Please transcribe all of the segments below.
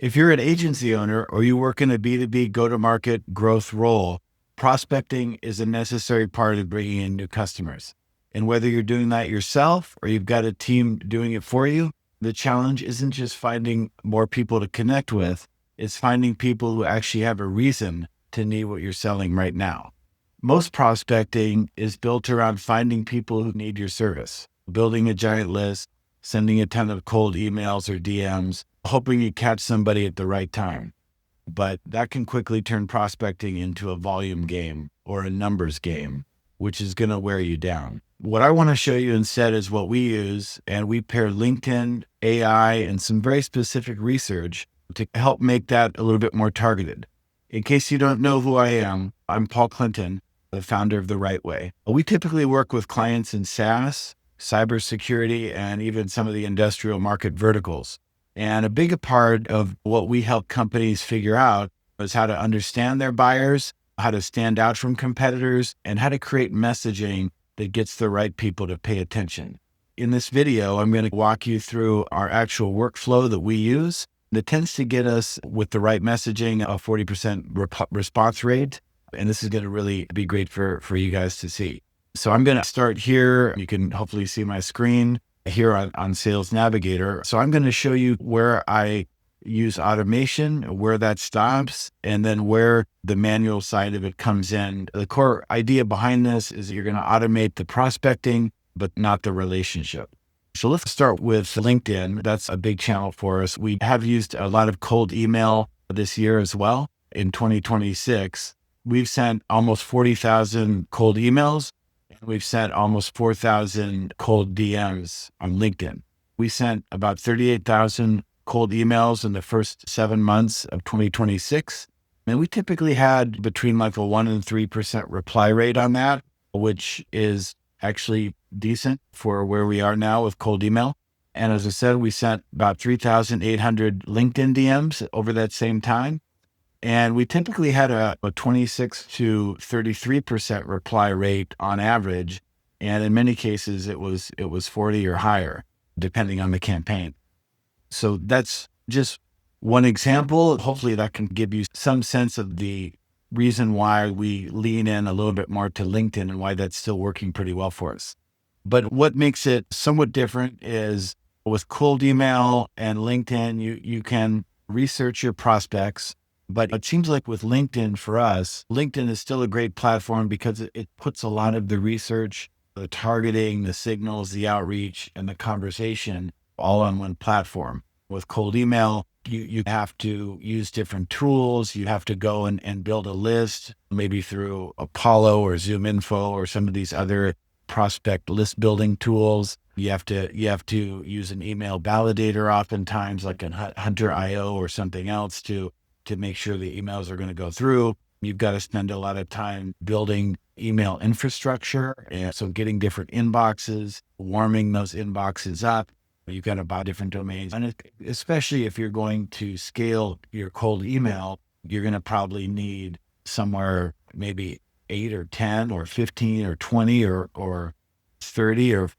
If you're an agency owner or you work in a B2B go-to-market growth role, prospecting is a necessary part of bringing in new customers. And whether you're doing that yourself or you've got a team doing it for you, the challenge isn't just finding more people to connect with, it's finding people who actually have a reason to need what you're selling right now. Most prospecting is built around finding people who need your service, building a giant list, sending a ton of cold emails or DMs, hoping you catch somebody at the right time. But that can quickly turn prospecting into a volume game or a numbers game, which is going to wear you down. What I want to show you instead is what we use, and we pair LinkedIn, AI, and some very specific research to help make that a little bit more targeted. In case you don't know who I am, I'm Paul Clinton, the founder of The Right Way. We typically work with clients in SaaS, cybersecurity, and even some of the industrial market verticals. And a big part of what we help companies figure out is how to understand their buyers, how to stand out from competitors, and how to create messaging that gets the right people to pay attention. In this video, I'm going to walk you through our actual workflow that we use that tends to get us, with the right messaging, a 40% response rate. And this is going to really be great for you guys to see. So I'm going to start here. You can hopefully see my screen here on Sales Navigator. So I'm going to show you where I use automation, where that stops, and then where the manual side of it comes in. The core idea behind this is that you're going to automate the prospecting, but not the relationship. So let's start with LinkedIn. That's a big channel for us. We have used a lot of cold email this year as well. In 2026, we've sent almost 40,000 cold emails. We've sent almost 4,000 cold DMs on LinkedIn. We sent about 38,000 cold emails in the first 7 months of 2026. And we typically had between like a 1% and 3% reply rate on that, which is actually decent for where we are now with cold email. And as I said, we sent about 3,800 LinkedIn DMs over that same time. And we typically had a 26 to 33% reply rate on average. And in many cases, it was 40 or higher, depending on the campaign. So that's just one example. Hopefully that can give you some sense of the reason why we lean in a little bit more to LinkedIn and why that's still working pretty well for us. But what makes it somewhat different is with cold email and LinkedIn, you can research your prospects. But it seems like with LinkedIn, for us, LinkedIn is still a great platform because it puts a lot of the research, the targeting, the signals, the outreach, and the conversation all on one platform. With cold email, you have to use different tools. You have to go and build a list, maybe through Apollo or Zoom Info or some of these other prospect list building tools. You have to use an email validator oftentimes, like a Hunter.io or something else to make sure the emails are going to go through. You've got to spend a lot of time building email infrastructure. And so getting different inboxes, warming those inboxes up. You've got to buy different domains. And especially if you're going to scale your cold email, you're going to probably need somewhere maybe 8 or 10 or 15 or 20 or 30 or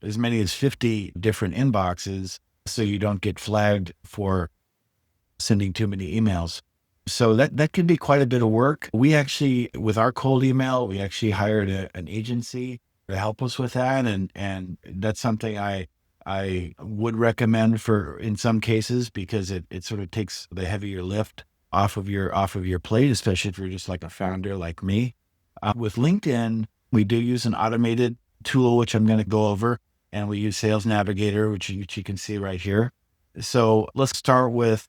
as many as 50 different inboxes so you don't get flagged for sending too many emails. So that could be quite a bit of work. We actually, with our cold email, we actually hired an agency to help us with that. And that's something I would recommend for in some cases, because it sort of takes the heavier lift off of your plate, especially if you're just like a founder like me. With LinkedIn, we do use an automated tool, which I'm going to go over, and we use Sales Navigator, which you can see right here. So let's start with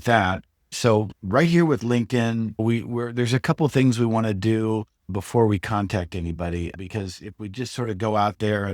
that. So right here with LinkedIn, there's a couple of things we want to do before we contact anybody, because if we just sort of go out there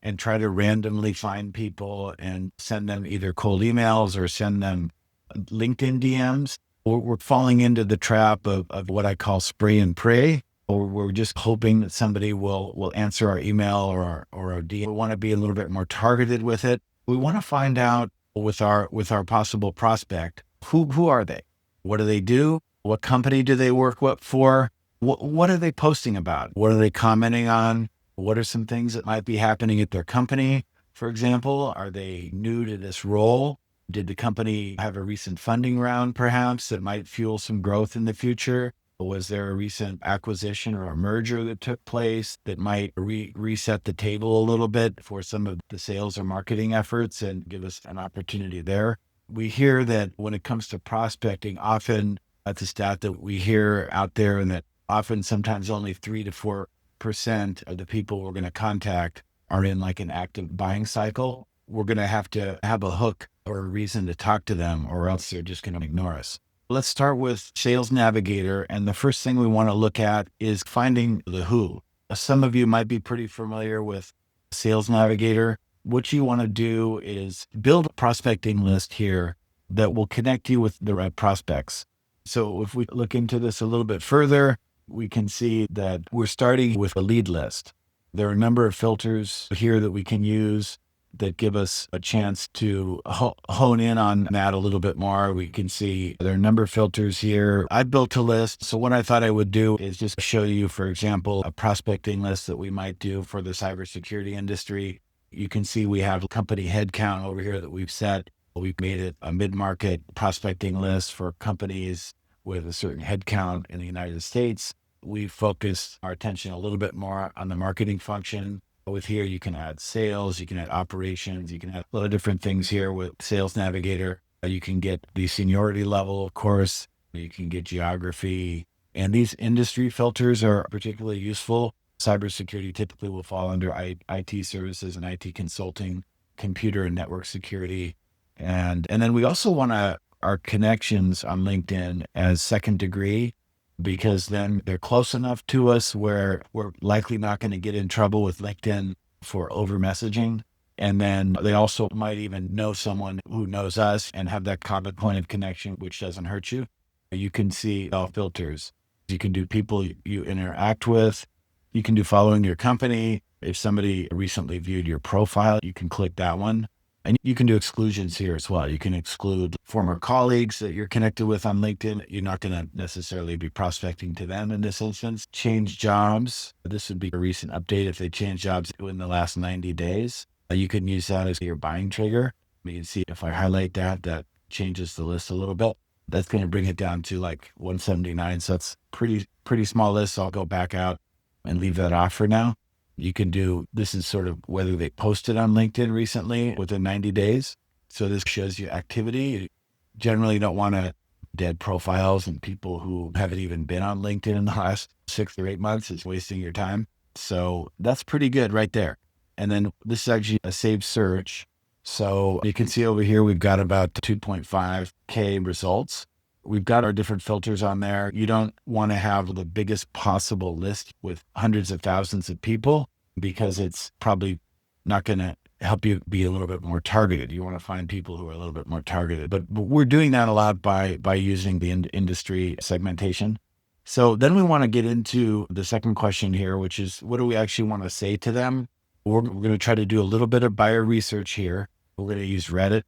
and try to randomly find people and send them either cold emails or send them LinkedIn DMs, we're falling into the trap of what I call spray and pray, or we're just hoping that somebody will answer our email or our DM. We want to be a little bit more targeted with it. We want to find out with our possible prospect, who are they? What do they do? What company do they work for? What are they posting about? What are they commenting on? What are some things that might be happening at their company? For example, are they new to this role? Did the company have a recent funding round, perhaps, that might fuel some growth in the future? Was there a recent acquisition or a merger that took place that might reset the table a little bit for some of the sales or marketing efforts and give us an opportunity there? We hear that when it comes to prospecting, often that's a stat that we hear out there, and that often sometimes only 3 to 4% of the people we're going to contact are in like an active buying cycle. We're going to have a hook or a reason to talk to them, or else they're just going to ignore us. Let's start with Sales Navigator. And the first thing we want to look at is finding the who. Some of you might be pretty familiar with Sales Navigator. What you want to do is build a prospecting list here that will connect you with the right prospects. So if we look into this a little bit further, we can see that we're starting with a lead list. There are a number of filters here that we can use that give us a chance to hone in on that a little bit more. We can see there are a number of filters here. I built a list. So what I thought I would do is just show you, for example, a prospecting list that we might do for the cybersecurity industry. You can see we have company headcount over here that we've set. We've made it a mid-market prospecting list for companies with a certain headcount in the United States. We focused our attention a little bit more on the marketing function. With here, you can add sales, you can add operations, you can add a lot of different things here with Sales Navigator. You can get the seniority level, of course. You can get geography. And these industry filters are particularly useful. Cybersecurity typically will fall under IT services and IT consulting, computer and network security. And then we also want our connections on LinkedIn as second degree, because then they're close enough to us where we're likely not going to get in trouble with LinkedIn for over messaging. And then they also might even know someone who knows us and have that common point of connection, which doesn't hurt you. You can see all filters. You can do people you interact with. You can do following your company. If somebody recently viewed your profile, you can click that one. And you can do exclusions here as well. You can exclude former colleagues that you're connected with on LinkedIn. You're not going to necessarily be prospecting to them in this instance. Change jobs. This would be a recent update if they change jobs in the last 90 days. You can use that as your buying trigger. You can see if I highlight that, that changes the list a little bit. That's going to bring it down to like 179. So that's pretty small list. So I'll go back out and leave that off for now. You can do, this is sort of whether they posted on LinkedIn recently within 90 days. So this shows you activity. You generally don't want to dead profiles and people who haven't even been on LinkedIn in the last 6 or 8 months. It's wasting your time. So that's pretty good right there. And then this is actually a saved search. So you can see over here, we've got about 2.5K results. We've got our different filters on there. You don't want to have the biggest possible list with hundreds of thousands of people, because it's probably not going to help you be a little bit more targeted. You want to find people who are a little bit more targeted. But we're doing that a lot by using the industry segmentation. So then we want to get into the second question here, which is, what do we actually want to say to them? We're going to try to do a little bit of buyer research here. We're going to use Reddit.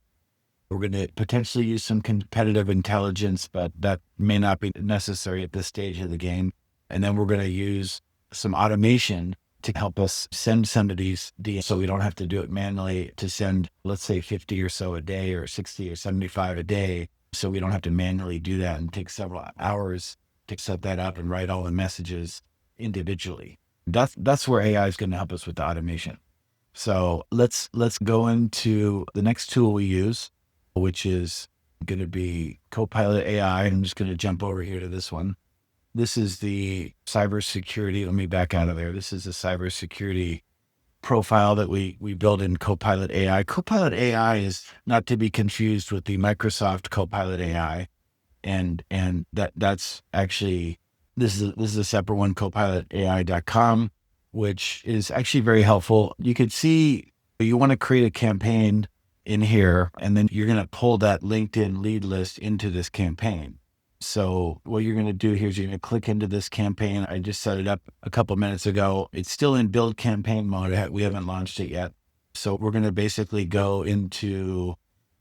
We're going to potentially use some competitive intelligence, but that may not be necessary at this stage of the game. And then we're going to use some automation to help us send some of these DMs, so we don't have to do it manually, to send, let's say 50 or so a day, or 60 or 75 a day. So we don't have to manually do that and take several hours to set that up and write all the messages individually. That's where AI is going to help us with the automation. So let's go into the next tool we use, which is going to be Copilot AI. I'm just going to jump over here to this one. This is the cybersecurity. Let me back out of there. This is a cybersecurity profile that we build in Copilot AI. Copilot AI is not to be confused with the Microsoft Copilot AI. And that's actually, this is a separate one, copilotai.com, which is actually very helpful. You could see you want to create a campaign in here, and then you're going to pull that LinkedIn lead list into this campaign. So what you're going to do here is you're going to click into this campaign. I just set it up a couple minutes ago. It's still in build campaign mode. We haven't launched it yet. So we're going to basically go into,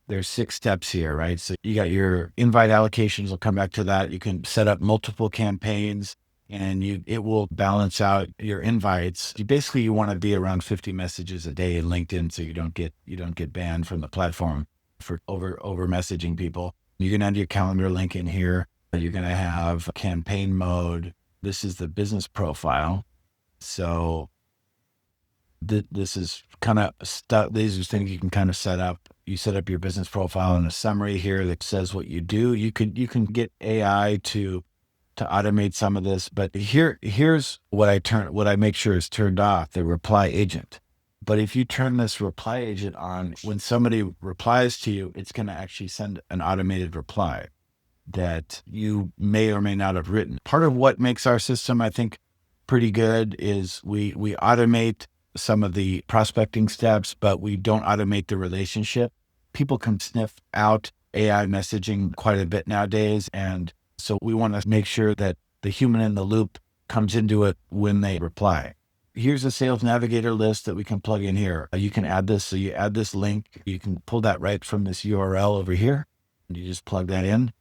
there's 6 steps here, right? So you got your invite allocations. We'll come back to that. You can set up multiple campaigns, and it will balance out your invites. You want to be around 50 messages a day in LinkedIn, so you don't get banned from the platform. for over messaging people. You're going to have your calendar link in here. You're going to have campaign mode. This is the business profile. So this is kind of stuff. These are things you can kind of set up. You set up your business profile in a summary here that says what you do. You can get AI to automate some of this, but here's what I make sure is turned off: the reply agent. But if you turn this reply agent on, when somebody replies to you, it's going to actually send an automated reply that you may or may not have written. Part of what makes our system, I think, pretty good is we automate some of the prospecting steps, but we don't automate the relationship. People can sniff out AI messaging quite a bit nowadays. And so we want to make sure that the human in the loop comes into it when they reply. Here's a sales navigator list that we can plug in here. You can add this. So you add this link. You can pull that right from this URL over here. And you just plug that in.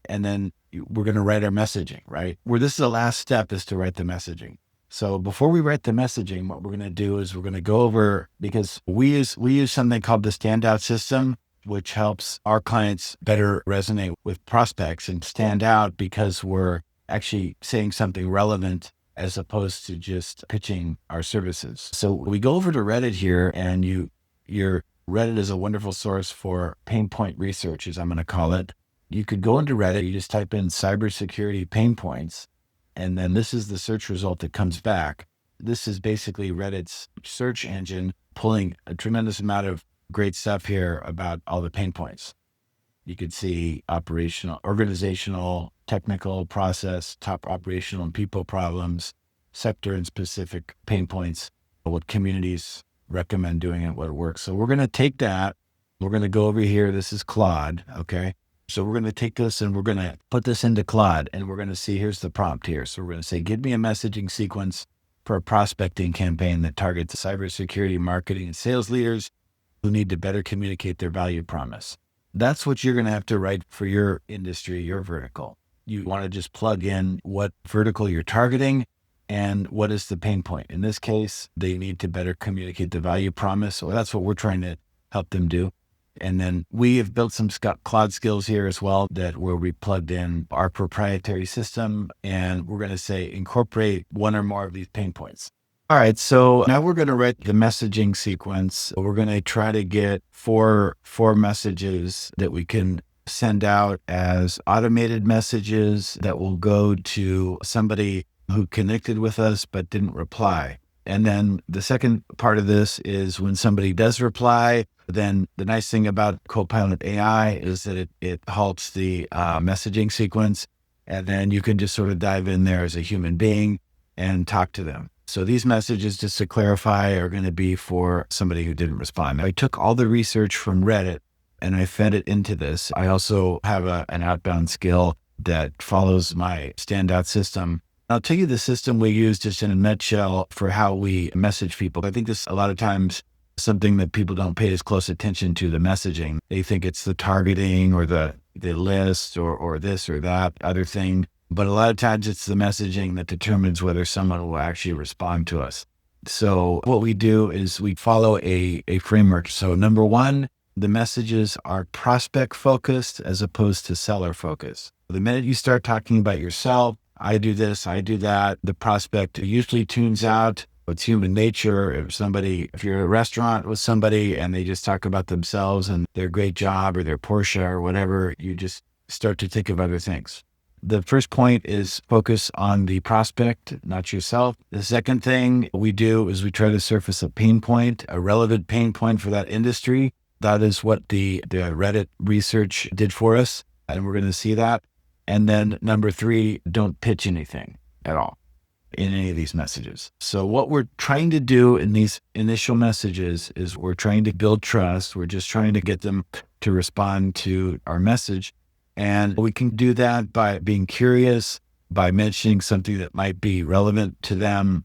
And then we're going to write our messaging, right? Where this is the last step is to write the messaging. So before we write the messaging, what we're going to do is we're going to go over, because we use something called the standout system, which helps our clients better resonate with prospects and stand out because we're actually saying something relevant as opposed to just pitching our services. So we go over to Reddit here, and your Reddit is a wonderful source for pain point research, as I'm going to call it. You could go into Reddit, you just type in cybersecurity pain points, and then this is the search result that comes back. This is basically Reddit's search engine pulling a tremendous amount of great stuff here about all the pain points. You could see operational, organizational, technical, process, top operational and people problems, sector and specific pain points, what communities recommend doing and what works. So we're going to take that. We're going to go over here. This is Claude. Okay. So we're going to take this and we're going to put this into Claude, and we're going to see, here's the prompt here. So we're going to say, give me a messaging sequence for a prospecting campaign that targets cybersecurity, marketing, and sales leaders who need to better communicate their value promise. That's what you're going to have to write for your industry, your vertical. You want to just plug in what vertical you're targeting and what is the pain point. In this case, they need to better communicate the value promise. So that's what we're trying to help them do. And then we have built some cloud skills here as well, that where we plugged in our proprietary system, and we're going to say incorporate one or more of these pain points. All right, so now we're going to write the messaging sequence. We're going to try to get four messages that we can send out as automated messages that will go to somebody who connected with us but didn't reply. And then the second part of this is when somebody does reply, then the nice thing about Copilot AI is that it halts the messaging sequence, and then you can just sort of dive in there as a human being and talk to them. So these messages, just to clarify, are going to be for somebody who didn't respond. I took all the research from Reddit and I fed it into this. I also have an outbound skill that follows my standout system. I'll tell you the system we use just in a nutshell for how we message people. I think this a lot of times something that people don't pay as close attention to, the messaging. They think it's the targeting or the list or this or that other thing. But a lot of times it's the messaging that determines whether someone will actually respond to us. So what we do is we follow a framework. So number one, the messages are prospect focused as opposed to seller focused. The minute you start talking about yourself, I do this, I do that, the prospect usually tunes out. It's human nature. If you're at a restaurant with somebody and they just talk about themselves and their great job or their Porsche or whatever, you just start to think of other things. The first point is focus on the prospect, not yourself. The second thing we do is we try to surface a pain point, a relevant pain point for that industry. That is what the Reddit research did for us, and we're going to see that. And then number three, don't pitch anything at all in any of these messages. So what we're trying to do in these initial messages is we're trying to build trust. We're just trying to get them to respond to our message. And we can do that by being curious, by mentioning something that might be relevant to them.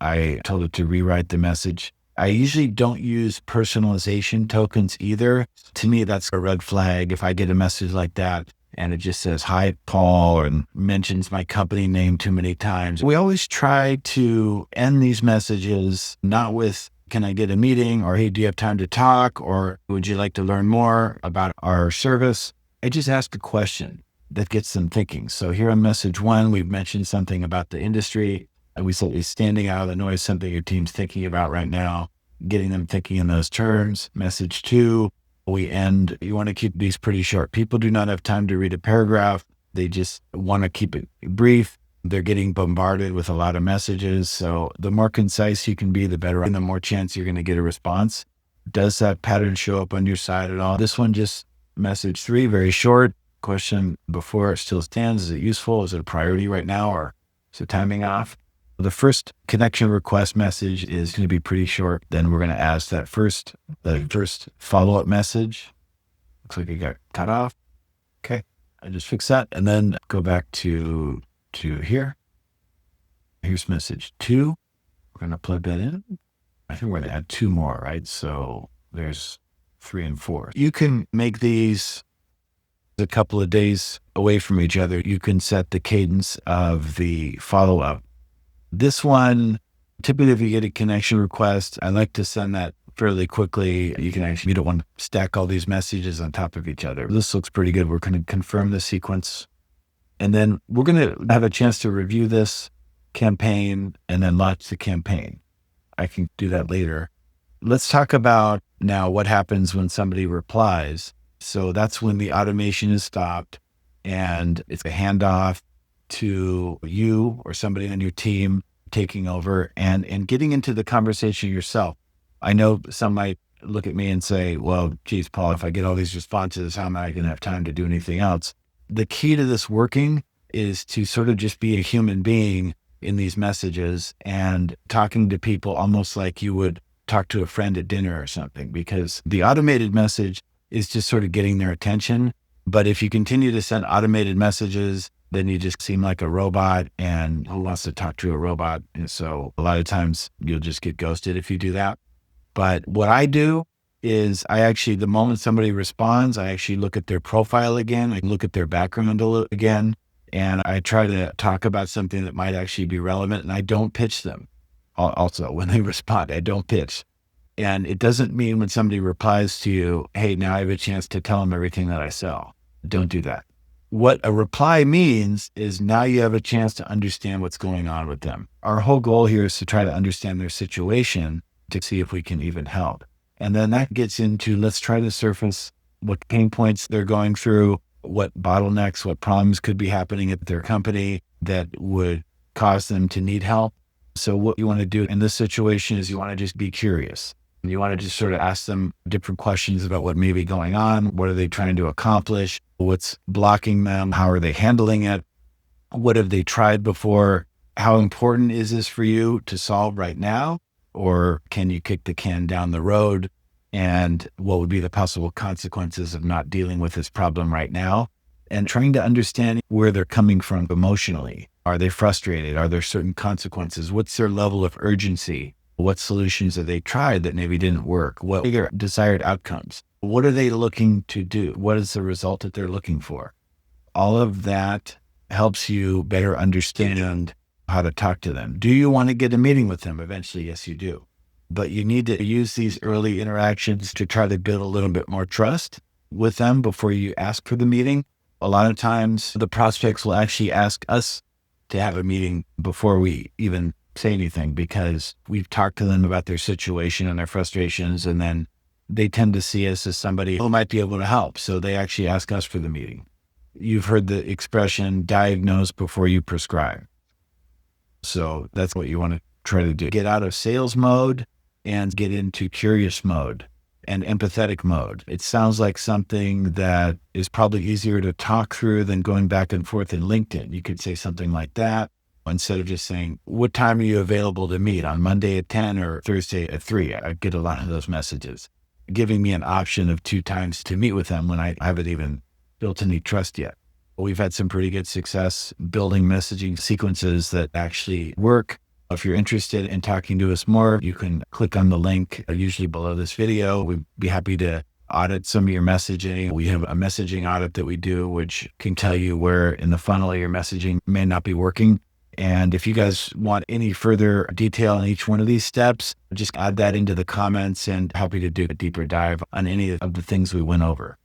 I told it to rewrite the message. I usually don't use personalization tokens either. To me, that's a red flag. If I get a message like that and it just says, hi, Paul, and mentions my company name too many times. We always try to end these messages not with can I get a meeting? Or, hey, do you have time to talk? Or would you like to learn more about our service? I just ask a question that gets them thinking. So here on message one, we've mentioned something about the industry. And we say, is standing out of the noise something your team's thinking about right now? Getting them thinking in those terms. Message two, we end. You want to keep these pretty short. People do not have time to read a paragraph. They just want to keep it brief. They're getting bombarded with a lot of messages. So the more concise you can be, the better, and the more chance you're going to get a response. Does that pattern show up on your side at all? This one, just message three, very short. Question before it still stands. Is it useful? Is it a priority right now? Or is it timing off? The first connection request message is going to be pretty short. Then we're going to ask the first follow-up message. Looks like it got cut off. Okay. I just fix that and then go back to here. Here's message two. We're going to plug that in. I think we're going to add two more, right? So there's 3 and 4. You can make these a couple of days away from each other. You can set the cadence of the follow-up. This one, typically if you get a connection request, I like to send that fairly quickly. You don't want to stack all these messages on top of each other. This looks pretty good. We're going to confirm the sequence. And then we're going to have a chance to review this campaign and then launch the campaign. I can do that later. Let's talk about now what happens when somebody replies. So that's when the automation is stopped and it's a handoff to you or somebody on your team taking over and getting into the conversation yourself. I know some might look at me and say, well, geez, Paul, if I get all these responses, how am I going to have time to do anything else? The key to this working is to sort of just be a human being in these messages and talking to people almost like you would talk to a friend at dinner or something, because the automated message is just sort of getting their attention. But if you continue to send automated messages, then you just seem like a robot, and who wants to talk to a robot? And so a lot of times you'll just get ghosted if you do that. But what I do is the moment somebody responds, I actually look at their profile again. I look at their background again, and I try to talk about something that might actually be relevant, and I don't pitch them. Also, when they respond, I don't pitch. And it doesn't mean when somebody replies to you, hey, now I have a chance to tell them everything that I sell. Don't do that. What a reply means is now you have a chance to understand what's going on with them. Our whole goal here is to try to understand their situation to see if we can even help. And then that gets into, let's try to surface what pain points they're going through, what bottlenecks, what problems could be happening at their company that would cause them to need help. So what you want to do in this situation is you want to just be curious. You want to just sort of ask them different questions about what may be going on. What are they trying to accomplish? What's blocking them? How are they handling it? What have they tried before? How important is this for you to solve right now? Or can you kick the can down the road? And what would be the possible consequences of not dealing with this problem right now? And trying to understand where they're coming from emotionally. Are they frustrated? Are there certain consequences? What's their level of urgency? What solutions have they tried that maybe didn't work? What are their desired outcomes? What are they looking to do? What is the result that they're looking for? All of that helps you better understand how to talk to them. Do you want to get a meeting with them? Eventually, yes, you do. But you need to use these early interactions to try to build a little bit more trust with them before you ask for the meeting. A lot of times the prospects will actually ask us to have a meeting before we even say anything, because we've talked to them about their situation and their frustrations, and then they tend to see us as somebody who might be able to help. So they actually ask us for the meeting. You've heard the expression, diagnose before you prescribe. So that's what you want to try to do. Get out of sales mode and get into curious mode and empathetic mode. It sounds like something that is probably easier to talk through than going back and forth in LinkedIn. You could say something like that instead of just saying, what time are you available to meet, on Monday at 10 or Thursday at 3? I get a lot of those messages, giving me an option of 2 times to meet with them when I haven't even built any trust yet. We've had some pretty good success building messaging sequences that actually work. If you're interested in talking to us more, you can click on the link usually below this video. We'd be happy to audit some of your messaging. We have a messaging audit that we do, which can tell you where in the funnel your messaging may not be working. And if you guys want any further detail on each one of these steps, just add that into the comments and happy to do a deeper dive on any of the things we went over.